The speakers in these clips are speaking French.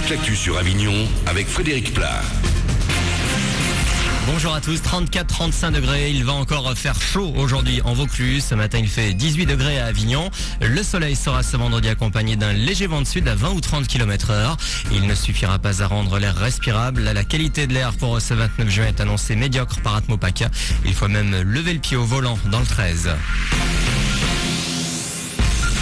toute l'actu sur Avignon avec Frédéric Plat. Bonjour à tous, 34-35 degrés, il va encore faire chaud aujourd'hui en Vaucluse. Ce matin il fait 18 degrés à Avignon. Le soleil sera ce vendredi accompagné d'un léger vent de sud à 20 ou 30 km/h. Il ne suffira pas à rendre l'air respirable. La qualité de l'air pour ce 29 juin est annoncée médiocre par Atmopaca. Il faut même lever le pied au volant dans le 13.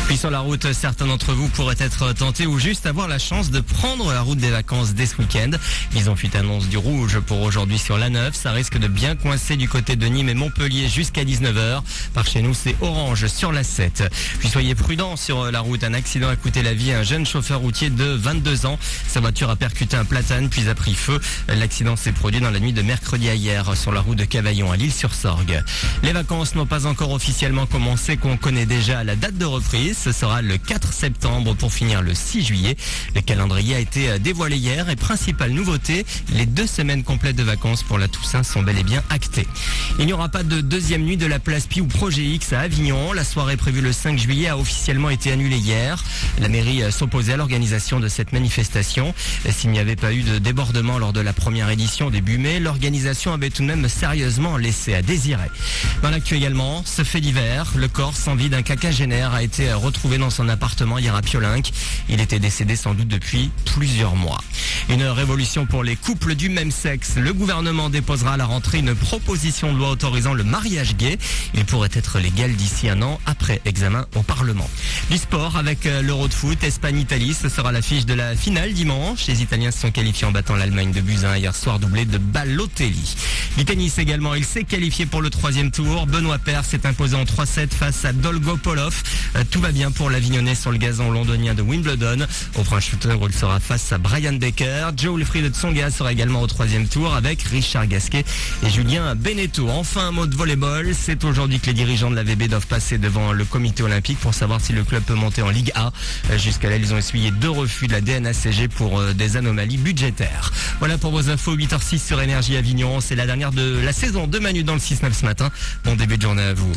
Puis sur la route, certains d'entre vous pourraient être tentés ou juste avoir la chance de prendre la route des vacances dès ce week-end. Ils ont fait annonce du rouge pour aujourd'hui sur l'A9. Ça risque de bien coincer du côté de Nîmes et Montpellier jusqu'à 19h. Par chez nous, c'est orange sur la 7. Puis soyez prudents sur la route. Un accident a coûté la vie à un jeune chauffeur routier de 22 ans. Sa voiture a percuté un platane puis a pris feu. L'accident s'est produit dans la nuit de mercredi à hier sur la route de Cavaillon à l'Isle-sur-Sorgue. Les vacances n'ont pas encore officiellement commencé, qu'on connaît déjà la date de reprise. Ce sera le 4 septembre pour finir le 6 juillet. Le calendrier a été dévoilé hier et principale nouveauté, les 2 semaines complètes de vacances pour la Toussaint sont bel et bien actées. Il n'y aura pas de deuxième nuit de la Place Pi ou Projet X à Avignon. La soirée prévue le 5 juillet a officiellement été annulée hier. La mairie s'opposait à l'organisation de cette manifestation. S'il n'y avait pas eu de débordement lors de la première édition début mai, l'organisation avait tout de même sérieusement laissé à désirer. Dans l'actu également, ce fait divers, le corps sans vie d'un quinquagénaire a été retrouvé dans son appartement hier à Piolinck. Il était décédé sans doute depuis plusieurs mois. Une révolution pour les couples du même sexe. Le gouvernement déposera à la rentrée une proposition de loi autorisant le mariage gay. Il pourrait être légal d'ici un an après examen au Parlement. Du sport avec l'Euro de foot, Espagne-Italie, ce sera l'affiche de la finale dimanche. Les Italiens se sont qualifiés en battant l'Allemagne de buts 1 hier soir, doublé de Balotelli. Du tennis également, il s'est qualifié pour le 3e tour. Benoît Paire s'est imposé en 3-7 face à Dolgopolov. Tout va bien pour l'Avignonnais sur le gazon londonien de Wimbledon. Au French Shooter, il sera face à Brian Baker. Joe Wilfried Tsonga sera également au 3e tour avec Richard Gasquet et Julien Beneteau. Enfin, un mot de volleyball. C'est aujourd'hui que les dirigeants de la VB doivent passer devant le comité olympique pour savoir si le club peut monter en Ligue A. Jusqu'à là, ils ont essuyé 2 refus de la DNACG pour des anomalies budgétaires. Voilà pour vos infos, 8h06 sur Énergie Avignon. C'est la dernière de la saison de Manu dans le 6-9 ce matin. Bon début de journée à vous.